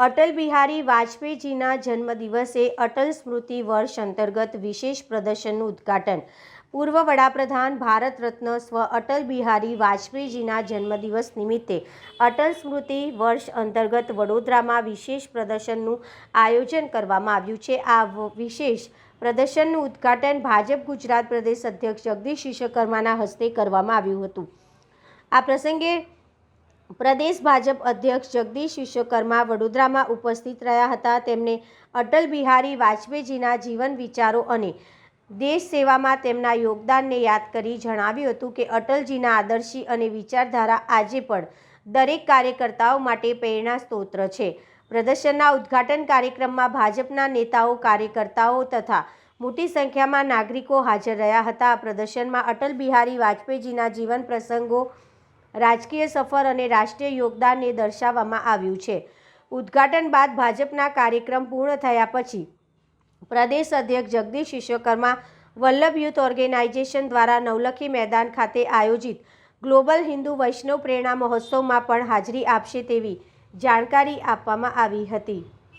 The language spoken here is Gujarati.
અટલ બિહારી વાજપેયીજીના જન્મદિવસે અટલ સ્મૃતિ વર્ષ અંતર્ગત વિશેષ પ્રદર્શનનું ઉદ્ઘાટન। પૂર્વ વડાપ્રધાન ભારત રત્ન સ્વ અટલ બિહારી વાજપેયીજીના જન્મદિવસ નિમિત્તે અટલ સ્મૃતિ વર્ષ અંતર્ગત વડોદરામાં વિશેષ પ્રદર્શનનું આયોજન કરવામાં આવ્યું છે। આ વિશેષ પ્રદર્શનનું ઉદ્ઘાટન ભાજપ ગુજરાત પ્રદેશ અધ્યક્ષ જગદીશ વિશ્વકર્માના હસ્તે કરવામાં આવ્યું હતું। આ પ્રસંગે પ્રદેશ ભાજપ અધ્યક્ષ જગદીશ વિશ્વકર્મા વડોદરામાં ઉપસ્થિત રહ્યા હતા। તેમણે અટલ બિહારી વાજપેયીજીના જીવન વિચારો અને દેશ સેવામાં તેમના યોગદાનને યાદ કરી જણાવ્યું હતું કે અટલજીના આદર્શી અને વિચારધારા આજે પણ દરેક કાર્યકર્તાઓ માટે પ્રેરણા સ્ત્રોત છે। પ્રદર્શનના ઉદ્ઘાટન કાર્યક્રમમાં ભાજપના નેતાઓ, કાર્યકર્તાઓ તથા મોટી સંખ્યામાં નાગરિકો હાજર રહ્યા હતા। આ પ્રદર્શનમાં અટલ બિહારી વાજપેયીજીના જીવન પ્રસંગો, રાજકીય સફર અને રાષ્ટ્રીય યોગદાનને દર્શાવવામાં આવ્યું છે। ઉદ્ઘાટન બાદ ભાજપના કાર્યક્રમ પૂર્ણ થયા પછી પ્રદેશ અધ્યક્ષ જગદીશ વિશ્વકર્મા વલ્લભ યુથ ઓર્ગેનાઇઝેશન દ્વારા નવલખી મેદાન ખાતે આયોજિત ગ્લોબલ હિન્દુ વૈષ્ણવ પ્રેરણા મહોત્સવમાં પણ હાજરી આપશે તેવી જાણકારી આપવામાં આવી હતી।